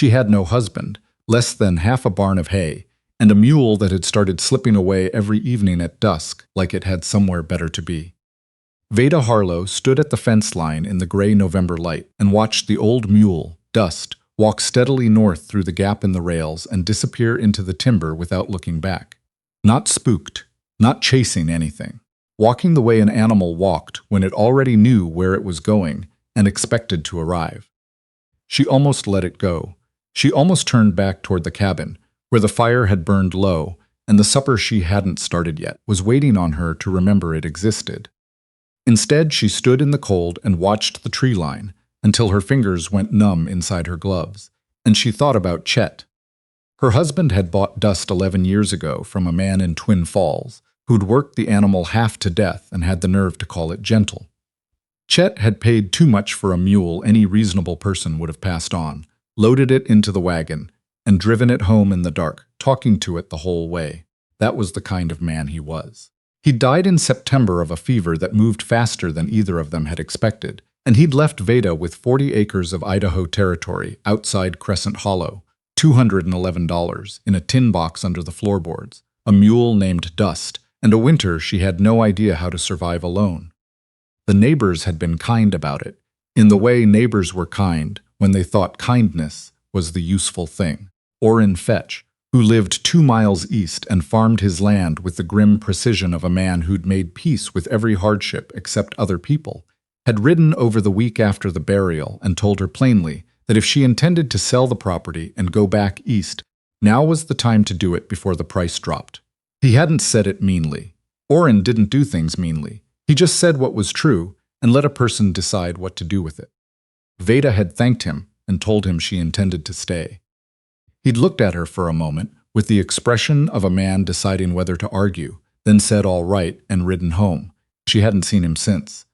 She had no husband, less than half a barn of hay, and a mule that had started slipping away every evening at dusk like it had somewhere better to be. Veda Harlow stood at the fence line in the gray November light and watched the old mule, Dusk, walk steadily north through the gap in the rails and disappear into the timber without looking back. Not spooked, not chasing anything. Walking the way an animal walked when it already knew where it was going and expected to arrive. She almost let it go. She almost turned back toward the cabin, where the fire had burned low and the supper she hadn't started yet was waiting on her to remember it existed. Instead, she stood in the cold and watched the tree line until her fingers went numb inside her gloves, and she thought about Chet. Her husband had bought Dusk 11 years ago from a man in Twin Falls who'd worked the animal half to death and had the nerve to call it gentle. Chet had paid too much for a mule any reasonable person would have passed on, loaded it into the wagon, and driven it home in the dark, talking to it the whole way. That was the kind of man he was. He died in September of a fever that moved faster than either of them had expected, and he'd left Veda with 40 acres of Idaho Territory outside Crescent Hollow, $211 in a tin box under the floorboards, a mule named Dusk, and a winter she had no idea how to survive alone. The neighbors had been kind about it, in the way neighbors were kind when they thought kindness was the useful thing. Orrin Fetch, who lived 2 miles east and farmed his land with the grim precision of a man who'd made peace with every hardship except other people, had ridden over the week after the burial and told her plainly that if she intended to sell the property and go back east, now was the time to do it before the price dropped. He hadn't said it meanly. Orrin didn't do things meanly. He just said what was true and let a person decide what to do with it. Veda had thanked him and told him she intended to stay. He'd looked at her for a moment with the expression of a man deciding whether to argue, then said all right and ridden home. She hadn't seen him since.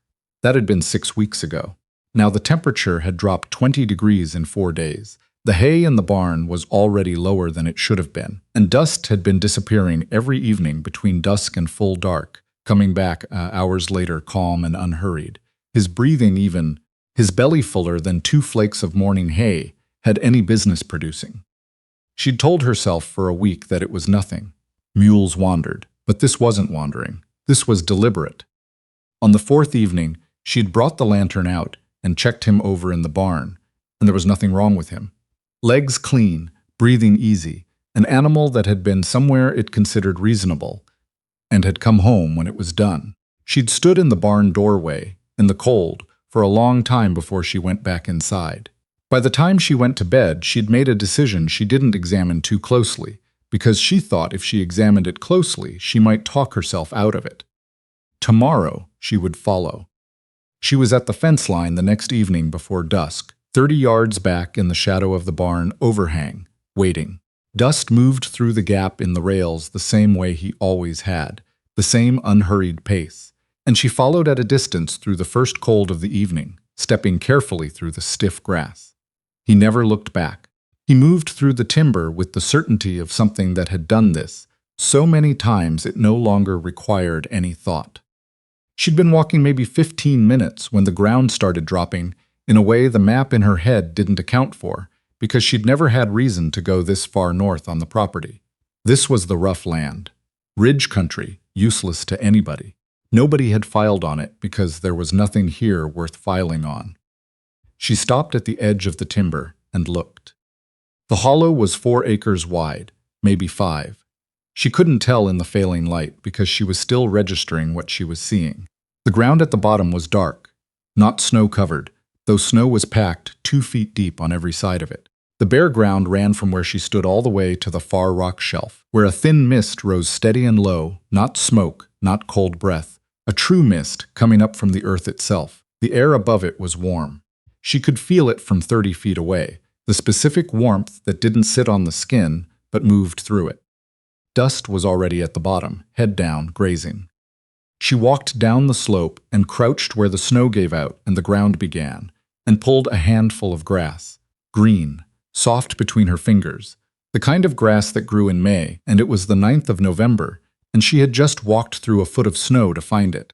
That had been 6 weeks ago. Now the temperature had dropped 20 degrees in 4 days. The hay in the barn was already lower than it should have been, and Dusk had been disappearing every evening between dusk and full dark, coming back hours later calm and unhurried. His breathing even, his belly fuller than 2 flakes of morning hay, had any business producing. She'd told herself for a week that it was nothing. Mules wandered, but this wasn't wandering. This was deliberate. On the 4th evening, she'd brought the lantern out and checked him over in the barn, and there was nothing wrong with him. Legs clean, breathing easy, an animal that had been somewhere it considered reasonable, and had come home when it was done. She'd stood in the barn doorway, in the cold, for a long time before she went back inside. By the time she went to bed, she'd made a decision she didn't examine too closely, because she thought if she examined it closely, she might talk herself out of it. Tomorrow, she would follow. She was at the fence line the next evening before dusk, 30 yards back in the shadow of the barn overhang, waiting. Dusk moved through the gap in the rails the same way he always had, the same unhurried pace, and she followed at a distance through the first cold of the evening, stepping carefully through the stiff grass. He never looked back. He moved through the timber with the certainty of something that had done this so many times it no longer required any thought. She'd been walking maybe 15 minutes when the ground started dropping in a way the map in her head didn't account for, because she'd never had reason to go this far north on the property. This was the rough land. Ridge country, useless to anybody. Nobody had filed on it because there was nothing here worth filing on. She stopped at the edge of the timber and looked. The hollow was 4 acres wide, maybe 5. She couldn't tell in the failing light because she was still registering what she was seeing. The ground at the bottom was dark, not snow-covered, though snow was packed 2 feet deep on every side of it. The bare ground ran from where she stood all the way to the far rock shelf, where a thin mist rose steady and low, not smoke, not cold breath, a true mist coming up from the earth itself. The air above it was warm. She could feel it from 30 feet away, the specific warmth that didn't sit on the skin but moved through it. Dusk was already at the bottom, head down, grazing. She walked down the slope and crouched where the snow gave out and the ground began, and pulled a handful of grass, green, soft between her fingers, the kind of grass that grew in May, and it was the 9th of November, and she had just walked through a foot of snow to find it.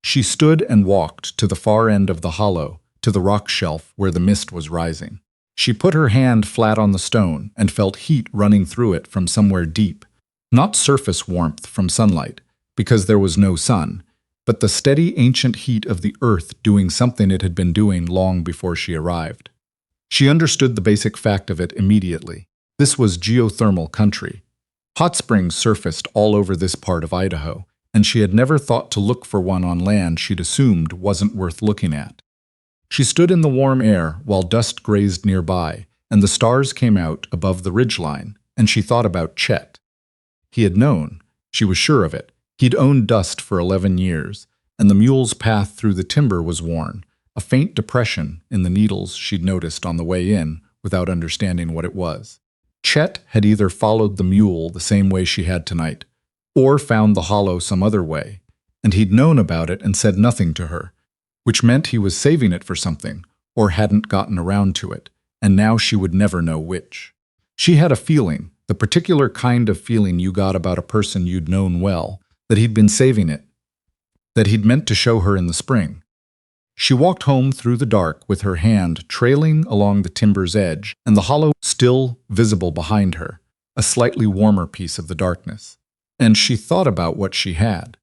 She stood and walked to the far end of the hollow, to the rock shelf where the mist was rising. She put her hand flat on the stone and felt heat running through it from somewhere deep. Not surface warmth from sunlight, because there was no sun, but the steady ancient heat of the earth doing something it had been doing long before she arrived. She understood the basic fact of it immediately. This was geothermal country. Hot springs surfaced all over this part of Idaho, and she had never thought to look for one on land she'd assumed wasn't worth looking at. She stood in the warm air while dust grazed nearby, and the stars came out above the ridgeline, and she thought about Chet. He had known, she was sure of it. He'd owned Dust for 11 years, and the mule's path through the timber was worn, a faint depression in the needles she'd noticed on the way in without understanding what it was. Chet had either followed the mule the same way she had tonight, or found the hollow some other way, and he'd known about it and said nothing to her, which meant he was saving it for something, or hadn't gotten around to it, and now she would never know which. She had a feeling, the particular kind of feeling you got about a person you'd known well, that he'd been saving it, that he'd meant to show her in the spring. She walked home through the dark with her hand trailing along the timber's edge and the hollow still visible behind her, a slightly warmer piece of the darkness. And she thought about what she had.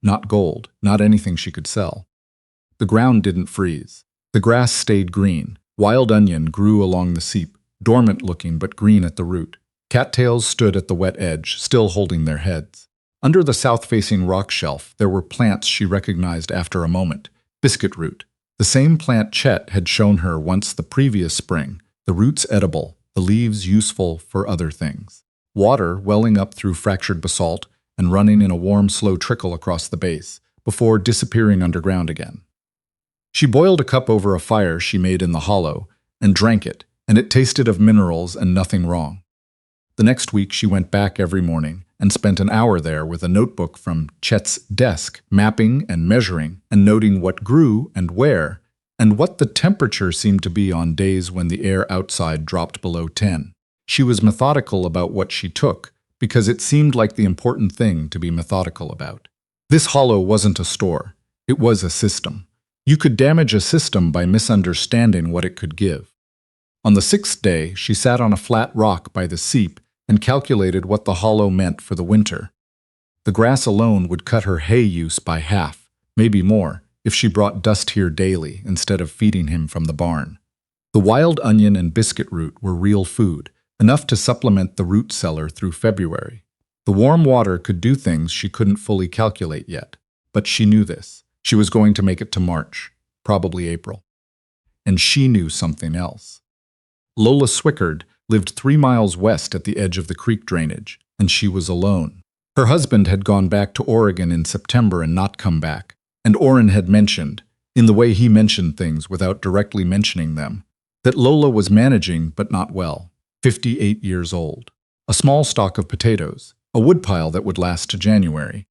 Not gold, not anything she could sell. The ground didn't freeze. The grass stayed green. Wild onion grew along the seep, dormant looking but green at the root. Cattails stood at the wet edge, still holding their heads. Under the south-facing rock shelf, there were plants she recognized after a moment. Biscuit root, the same plant Chet had shown her once the previous spring, the roots edible, the leaves useful for other things. Water welling up through fractured basalt and running in a warm, slow trickle across the base, before disappearing underground again. She boiled a cup over a fire she made in the hollow and drank it, and it tasted of minerals and nothing wrong. The next week she went back every morning and spent an hour there with a notebook from Chet's desk, mapping and measuring and noting what grew and where, and what the temperature seemed to be on days when the air outside dropped below 10. She was methodical about what she took, because it seemed like the important thing to be methodical about. This hollow wasn't a store. It was a system. You could damage a system by misunderstanding what it could give. On the 6th day, she sat on a flat rock by the seep and calculated what the hollow meant for the winter. The grass alone would cut her hay use by half, maybe more, if she brought Dust here daily instead of feeding him from the barn. The wild onion and biscuit root were real food, enough to supplement the root cellar through February. The warm water could do things she couldn't fully calculate yet, but she knew this. She was going to make it to March, probably April. And she knew something else. Lola Swickard lived 3 miles west at the edge of the creek drainage, and she was alone. Her husband had gone back to Oregon in September and not come back, and Orrin had mentioned, in the way he mentioned things without directly mentioning them, that Lola was managing but not well, 58 years old. A small stalk of potatoes, a woodpile that would last to January.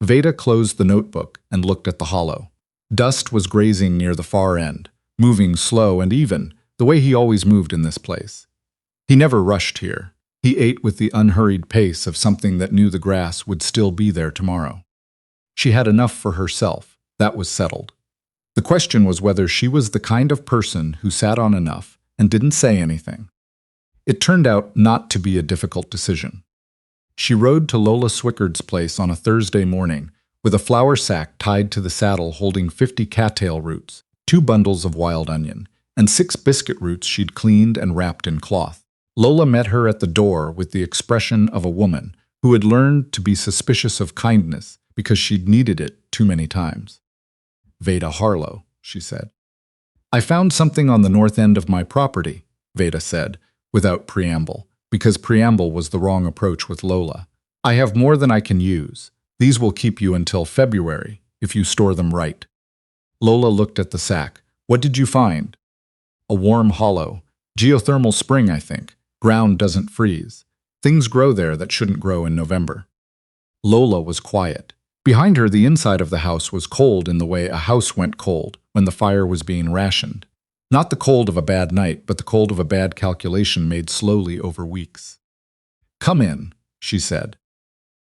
Veda closed the notebook and looked at the hollow. Dust was grazing near the far end, moving slow and even, the way he always moved in this place. He never rushed here. He ate with the unhurried pace of something that knew the grass would still be there tomorrow. She had enough for herself. That was settled. The question was whether she was the kind of person who sat on enough and didn't say anything. It turned out not to be a difficult decision. She rode to Lola Swickard's place on a Thursday morning with a flour sack tied to the saddle holding 50 cattail roots, 2 bundles of wild onion, and 6 biscuit roots she'd cleaned and wrapped in cloth. Lola met her at the door with the expression of a woman who had learned to be suspicious of kindness because she'd needed it too many times. "Veda Harlow," she said. "I found something on the north end of my property," Veda said, without preamble, because preamble was the wrong approach with Lola. "I have more than I can use. These will keep you until February, if you store them right." Lola looked at the sack. "What did you find?" "A warm hollow. Geothermal spring, I think. Ground doesn't freeze. Things grow there that shouldn't grow in November." Lola was quiet. Behind her, the inside of the house was cold in the way a house went cold when the fire was being rationed. Not the cold of a bad night, but the cold of a bad calculation made slowly over weeks. "Come in," she said.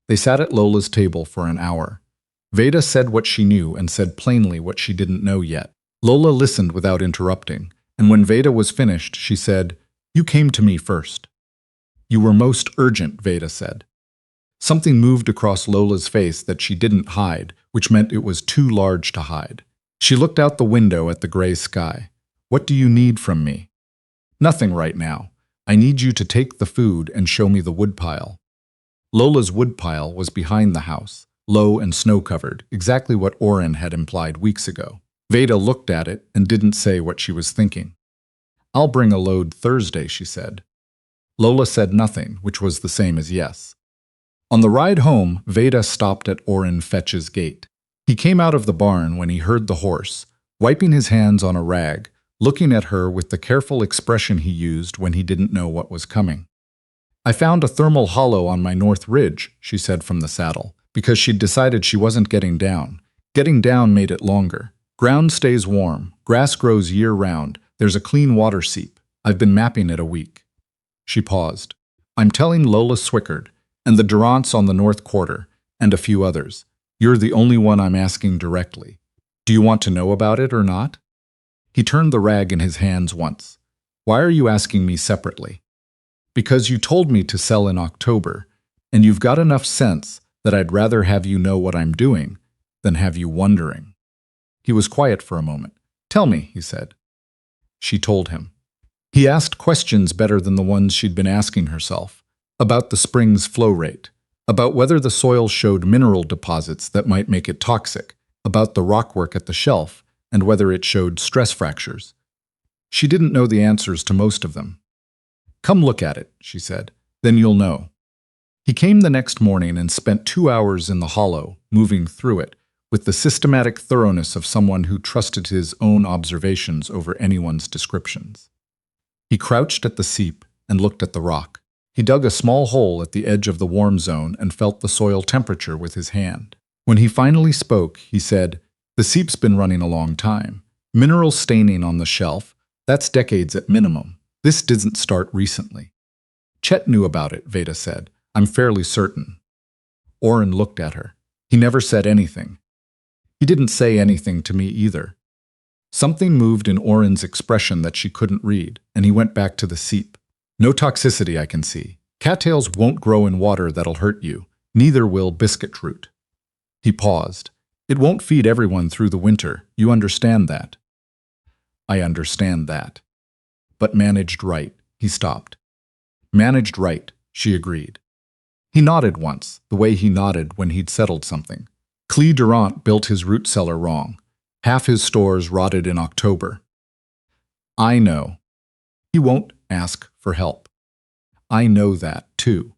They sat at Lola's table for an hour. Veda said what she knew and said plainly what she didn't know yet. Lola listened without interrupting, and when Veda was finished, she said, "You came to me first." "You were most urgent," Veda said. Something moved across Lola's face that she didn't hide, which meant it was too large to hide. She looked out the window at the gray sky. "What do you need from me?" "Nothing right now. I need you to take the food and show me the woodpile." Lola's woodpile was behind the house, low and snow-covered, exactly what Oren had implied weeks ago. Veda looked at it and didn't say what she was thinking. "I'll bring a load Thursday," she said. Lola said nothing, which was the same as yes. On the ride home, Veda stopped at Oren Fetch's gate. He came out of the barn when he heard the horse, wiping his hands on a rag, looking at her with the careful expression he used when he didn't know what was coming. "I found a thermal hollow on my north ridge," she said from the saddle, because she'd decided she wasn't getting down. Getting down made it longer. "Ground stays warm, grass grows year-round, there's a clean water seep. I've been mapping it a week." She paused. "I'm telling Lola Swickard, and the Durants on the North Quarter, and a few others. You're the only one I'm asking directly. Do you want to know about it or not?" He turned the rag in his hands once. "Why are you asking me separately?" "Because you told me to sell in October, and you've got enough sense that I'd rather have you know what I'm doing than have you wondering." He was quiet for a moment. "Tell me," he said. She told him. He asked questions better than the ones she'd been asking herself, about the spring's flow rate, about whether the soil showed mineral deposits that might make it toxic, about the rockwork at the shelf, and whether it showed stress fractures. She didn't know the answers to most of them. "Come look at it," she said. "Then you'll know." He came the next morning and spent 2 hours in the hollow, moving through it, with the systematic thoroughness of someone who trusted his own observations over anyone's descriptions. He crouched at the seep and looked at the rock. He dug a small hole at the edge of the warm zone and felt the soil temperature with his hand. When he finally spoke, he said, "The seep's been running a long time. Mineral staining on the shelf, that's decades at minimum. This didn't start recently." "Chet knew about it," Veda said. "I'm fairly certain." Oren looked at her. He never said anything. He didn't say anything to me either. Something moved in Oren's expression that she couldn't read, and he went back to the seep. "No toxicity I can see. Cattails won't grow in water that'll hurt you. Neither will biscuit root." He paused. "It won't feed everyone through the winter. You understand that?" "I understand that. But managed right." He stopped. "Managed right," she agreed. He nodded once, the way he nodded when he'd settled something. Clee Durant built his root cellar wrong. Half his stores rotted in October. "I know. He won't ask for help. I know that, too."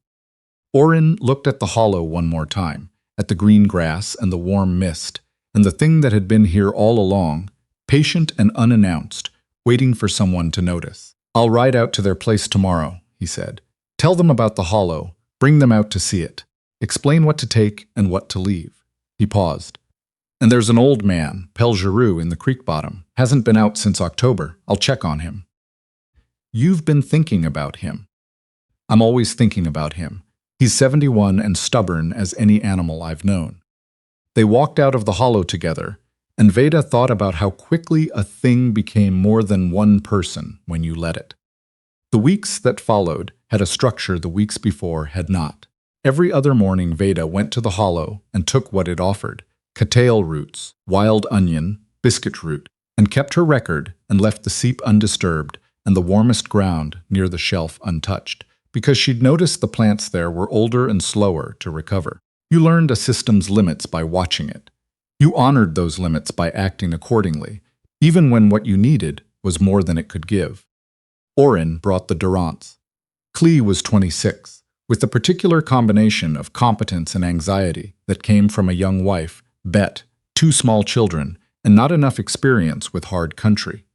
Oren looked at the hollow one more time, at the green grass and the warm mist, and the thing that had been here all along, patient and unannounced, waiting for someone to notice. "I'll ride out to their place tomorrow," he said. "Tell them about the hollow, bring them out to see it. Explain what to take and what to leave." He paused. "And there's an old man, Pel Giroux, in the creek bottom. Hasn't been out since October. I'll check on him." "You've been thinking about him." "I'm always thinking about him. He's 71 and stubborn as any animal I've known." They walked out of the hollow together, and Veda thought about how quickly a thing became more than one person when you let it. The weeks that followed had a structure the weeks before had not. Every other morning Veda went to the hollow and took what it offered, cattail roots, wild onion, biscuit root, and kept her record and left the seep undisturbed and the warmest ground near the shelf untouched, because she'd noticed the plants there were older and slower to recover. You learned a system's limits by watching it. You honored those limits by acting accordingly, even when what you needed was more than it could give. Oren brought the Durants. Clee was 26, with the particular combination of competence and anxiety that came from a young wife, Bet, 2 small children, and not enough experience with hard country.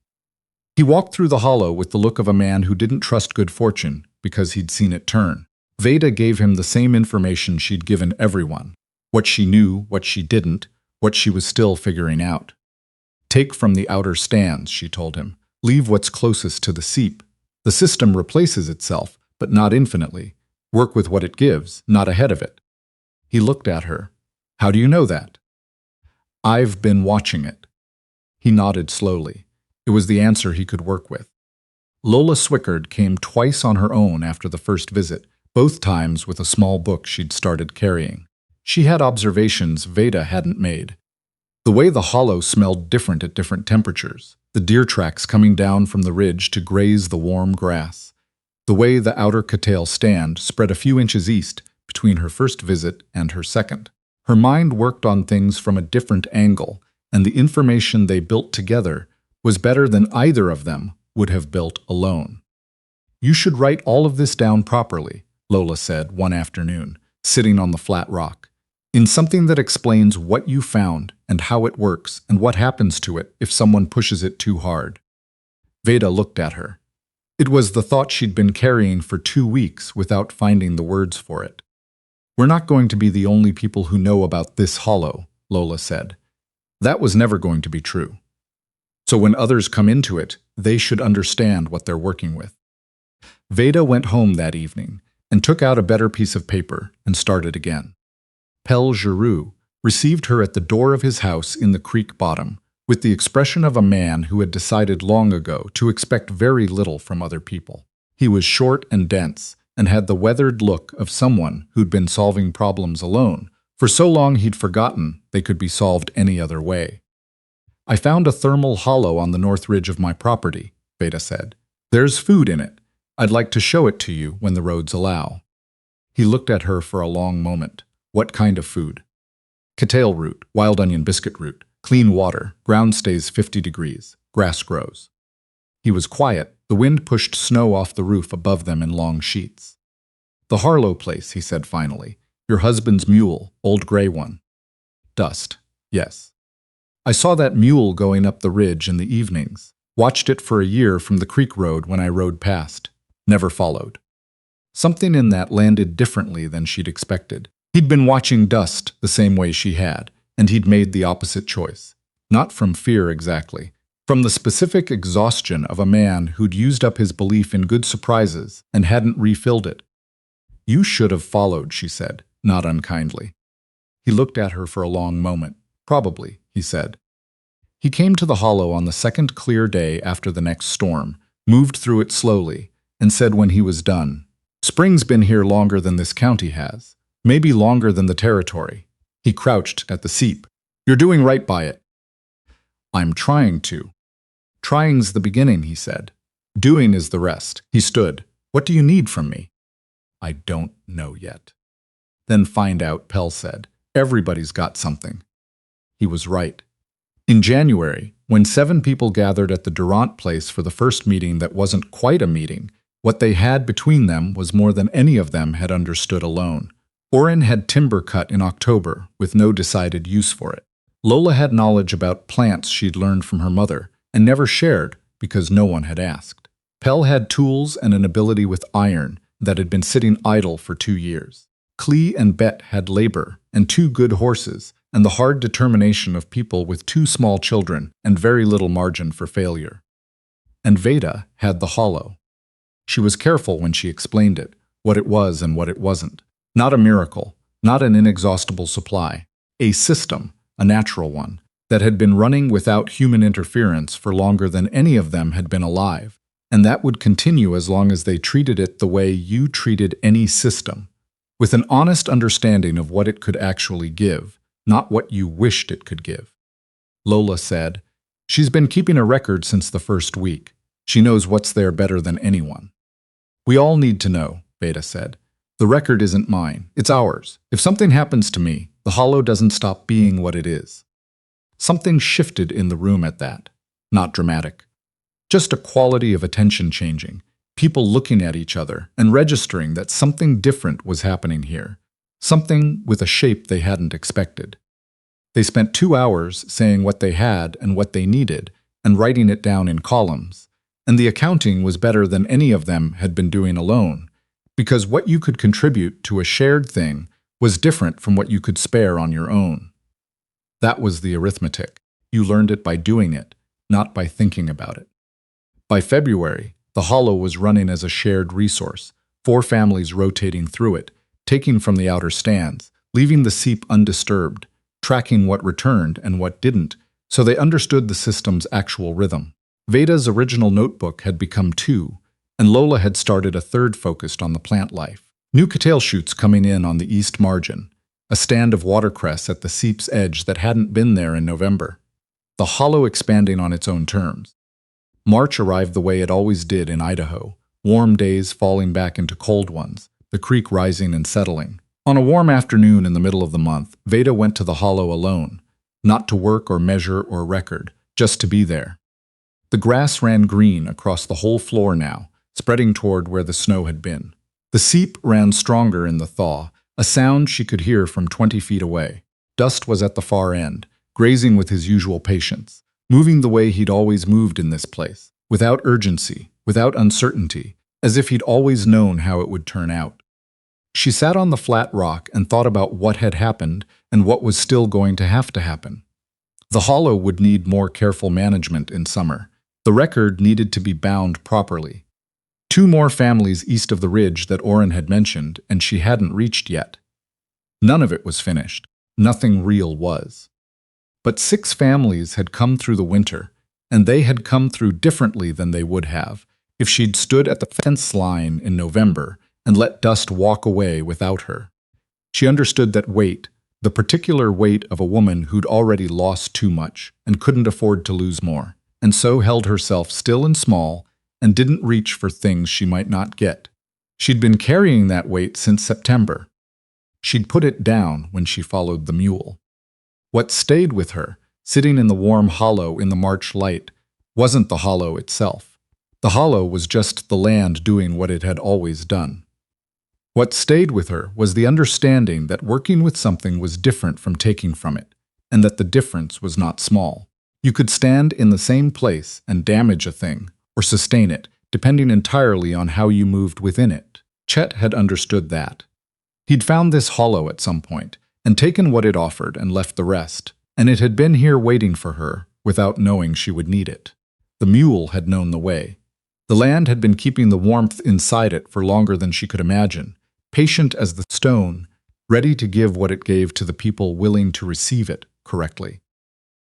He walked through the hollow with the look of a man who didn't trust good fortune because he'd seen it turn. Veda gave him the same information she'd given everyone. What she knew, what she didn't, what she was still figuring out. "Take from the outer stands," she told him. "Leave what's closest to the seep. The system replaces itself, but not infinitely. Work with what it gives, not ahead of it." He looked at her. "How do you know that?" "I've been watching it." He nodded slowly. It was the answer he could work with. Lola Swickard came twice on her own after the first visit, both times with a small book she'd started carrying. She had observations Veda hadn't made. The way the hollow smelled different at different temperatures, the deer tracks coming down from the ridge to graze the warm grass, the way the outer cattail stand spread a few inches east between her first visit and her second. Her mind worked on things from a different angle, and the information they built together was better than either of them would have built alone. "You should write all of this down properly," Lola said one afternoon, sitting on the flat rock, "in something that explains what you found and how it works and what happens to it if someone pushes it too hard." Veda looked at her. It was the thought she'd been carrying for 2 weeks without finding the words for it. "We're not going to be the only people who know about this hollow," Lola said. That was never going to be true. So when others come into it, they should understand what they're working with. Veda went home that evening and took out a better piece of paper and started again. Pell Giroux received her at the door of his house in the creek bottom, with the expression of a man who had decided long ago to expect very little from other people. He was short and dense, and had the weathered look of someone who'd been solving problems alone. For so long he'd forgotten they could be solved any other way. "I found a thermal hollow on the north ridge of my property," Veda said. "There's food in it. I'd like to show it to you when the roads allow." He looked at her for a long moment. "What kind of food?" "Cattail root, wild onion biscuit root, clean water, ground stays 50 degrees, grass grows." He was quiet. The wind pushed snow off the roof above them in long sheets. "The Harlow place," he said finally. "Your husband's mule, old gray one." "Dust, yes. I saw that mule going up the ridge in the evenings. Watched it for a year from the creek road when I rode past. Never followed." Something in that landed differently than she'd expected. He'd been watching Dust the same way she had, and he'd made the opposite choice. Not from fear exactly. From the specific exhaustion of a man who'd used up his belief in good surprises and hadn't refilled it. "You should have followed," she said, not unkindly. He looked at her for a long moment. "Probably," he said. He came to the hollow on the second clear day after the next storm, moved through it slowly, and said when he was done, "Spring's been here longer than this county has. Maybe longer than the territory." He crouched at the seep. "You're doing right by it." "I'm trying to." "Trying's the beginning," he said. "Doing is the rest." He stood. "What do you need from me?" "I don't know yet." "Then find out," Pell said. "Everybody's got something." He was right. In January, when 7 people gathered at the Durant place for the first meeting that wasn't quite a meeting, what they had between them was more than any of them had understood alone. Orrin had timber cut in October with no decided use for it. Lola had knowledge about plants she'd learned from her mother and never shared because no one had asked. Pell had tools and an ability with iron that had been sitting idle for 2 years. Clee and Bet had labor and 2 good horses and the hard determination of people with 2 small children and very little margin for failure. And Veda had the hollow. She was careful when she explained it, what it was and what it wasn't. Not a miracle, not an inexhaustible supply. A system, a natural one, that had been running without human interference for longer than any of them had been alive, and that would continue as long as they treated it the way you treated any system, with an honest understanding of what it could actually give, not what you wished it could give. Lola said, "She's been keeping a record since the first week. She knows what's there better than anyone." "We all need to know," Veda said. "The record isn't mine, it's ours. If something happens to me, the hollow doesn't stop being what it is." Something shifted in the room at that. Not dramatic. Just a quality of attention changing, people looking at each other and registering that something different was happening here, something with a shape they hadn't expected. They spent 2 hours saying what they had and what they needed and writing it down in columns, and the accounting was better than any of them had been doing alone, because what you could contribute to a shared thing was different from what you could spare on your own. That was the arithmetic. You learned it by doing it, not by thinking about it. By February, the hollow was running as a shared resource, 4 families rotating through it, taking from the outer stands, leaving the seep undisturbed, tracking what returned and what didn't, so they understood the system's actual rhythm. Veda's original notebook had become two, and Lola had started a third focused on the plant life. New cattail shoots coming in on the east margin, a stand of watercress at the seep's edge that hadn't been there in November. The hollow expanding on its own terms. March arrived the way it always did in Idaho, warm days falling back into cold ones, the creek rising and settling. On a warm afternoon in the middle of the month, Veda went to the hollow alone, not to work or measure or record, just to be there. The grass ran green across the whole floor now, spreading toward where the snow had been. The seep ran stronger in the thaw, a sound she could hear from 20 feet away. Dusk was at the far end, grazing with his usual patience, moving the way he'd always moved in this place, without urgency, without uncertainty, as if he'd always known how it would turn out. She sat on the flat rock and thought about what had happened and what was still going to happen. The hollow would need more careful management in summer. The record needed to be bound properly. 2 more families east of the ridge that Orrin had mentioned, and she hadn't reached yet. None of it was finished. Nothing real was. But 6 families had come through the winter, and they had come through differently than they would have if she'd stood at the fence line in November and let Dusk walk away without her. She understood that weight, the particular weight of a woman who'd already lost too much and couldn't afford to lose more, and so held herself still and small and didn't reach for things she might not get. She'd been carrying that weight since September. She'd put it down when she followed the mule. What stayed with her, sitting in the warm hollow in the March light, wasn't the hollow itself. The hollow was just the land doing what it had always done. What stayed with her was the understanding that working with something was different from taking from it, and that the difference was not small. You could stand in the same place and damage a thing, or sustain it, depending entirely on how you moved within it. Chet had understood that. He'd found this hollow at some point, and taken what it offered and left the rest, and it had been here waiting for her, without knowing she would need it. The mule had known the way. The land had been keeping the warmth inside it for longer than she could imagine, patient as the stone, ready to give what it gave to the people willing to receive it correctly.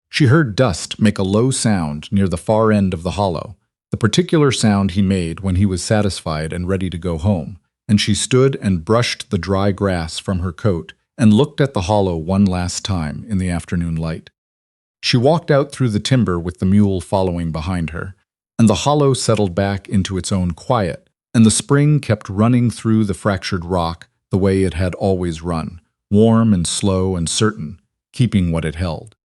She heard Dusk make a low sound near the far end of the hollow, the particular sound he made when he was satisfied and ready to go home, and she stood and brushed the dry grass from her coat and looked at the hollow one last time in the afternoon light. She walked out through the timber with the mule following behind her, and the hollow settled back into its own quiet, and the spring kept running through the fractured rock the way it had always run, warm and slow and certain, keeping what it held.